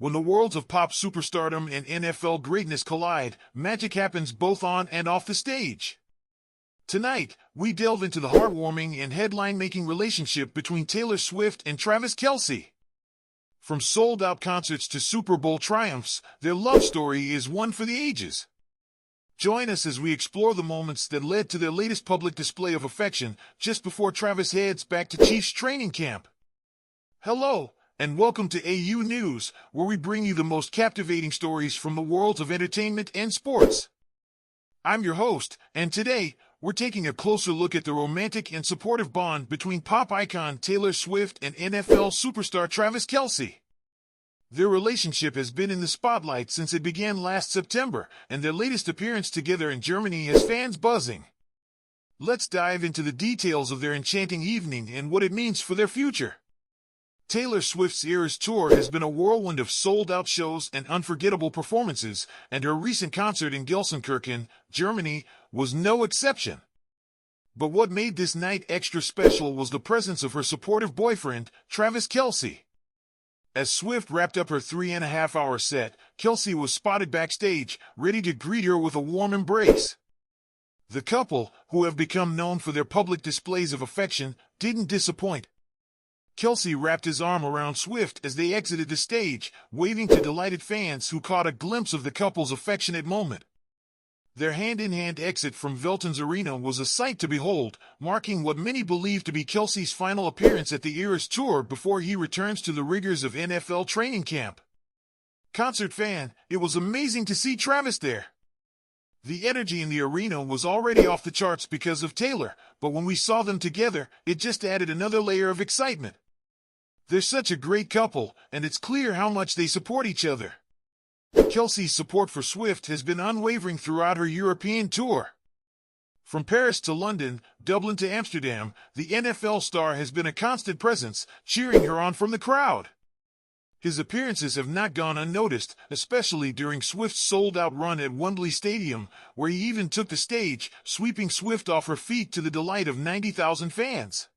When the worlds of pop superstardom and NFL greatness collide, magic happens both on and off the stage. Tonight, we delve into the heartwarming and headline-making relationship between Taylor Swift and Travis Kelce. From sold-out concerts to Super Bowl triumphs, their love story is one for the ages. Join us as we explore the moments that led to their latest public display of affection just before Travis heads back to Chiefs training camp. Hello, and welcome to AU News, where we bring you the most captivating stories from the worlds of entertainment and sports. I'm your host, and today, we're taking a closer look at the romantic and supportive bond between pop icon Taylor Swift and NFL superstar Travis Kelce. Their relationship has been in the spotlight since it began last September, and their latest appearance together in Germany has fans buzzing. Let's dive into the details of their enchanting evening and what it means for their future. Taylor Swift's Eras Tour has been a whirlwind of sold-out shows and unforgettable performances, and her recent concert in Gelsenkirchen, Germany, was no exception. But what made this night extra special was the presence of her supportive boyfriend, Travis Kelce. As Swift wrapped up her 3.5-hour set, Kelce was spotted backstage, ready to greet her with a warm embrace. The couple, who have become known for their public displays of affection, didn't disappoint. Kelce wrapped his arm around Swift as they exited the stage, waving to delighted fans who caught a glimpse of the couple's affectionate moment. Their hand-in-hand exit from Veltins Arena was a sight to behold, marking what many believe to be Kelce's final appearance at the Eras Tour before he returns to the rigors of NFL training camp. Concert fan, it was amazing to see Travis there. The energy in the arena was already off the charts because of Taylor, but when we saw them together, it just added another layer of excitement. They're such a great couple, and it's clear how much they support each other. Kelce's support for Swift has been unwavering throughout her European tour. From Paris to London, Dublin to Amsterdam, the NFL star has been a constant presence, cheering her on from the crowd. His appearances have not gone unnoticed, especially during Swift's sold-out run at Wembley Stadium, where he even took the stage, sweeping Swift off her feet to the delight of 90,000 fans.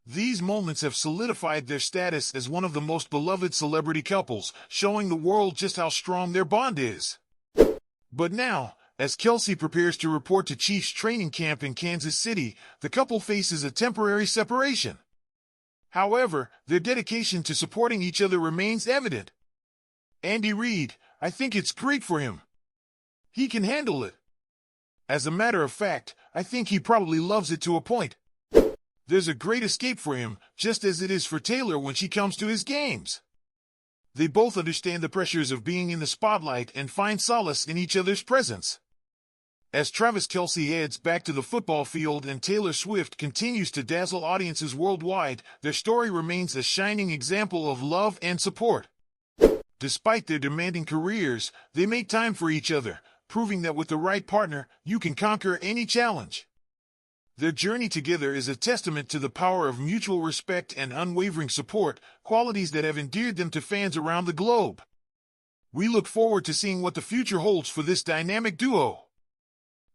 These moments have solidified their status as one of the most beloved celebrity couples, showing the world just how strong their bond is. But now, as Kelce prepares to report to Chiefs training camp in Kansas City, the couple faces a temporary separation. However, their dedication to supporting each other remains evident. Andy Reid, I think it's great for him. He can handle it. As a matter of fact, I think he probably loves it to a point. There's a great escape for him, just as it is for Taylor when she comes to his games. They both understand the pressures of being in the spotlight and find solace in each other's presence. As Travis Kelce heads back to the football field and Taylor Swift continues to dazzle audiences worldwide, their story remains a shining example of love and support. Despite their demanding careers, they make time for each other, proving that with the right partner, you can conquer any challenge. Their journey together is a testament to the power of mutual respect and unwavering support, qualities that have endeared them to fans around the globe. We look forward to seeing what the future holds for this dynamic duo.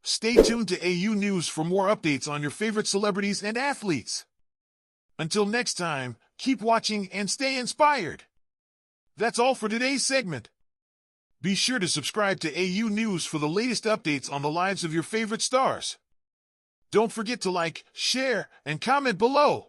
Stay tuned to AU News for more updates on your favorite celebrities and athletes. Until next time, keep watching and stay inspired. That's all for today's segment. Be sure to subscribe to AU News for the latest updates on the lives of your favorite stars. Don't forget to like, share, and comment below.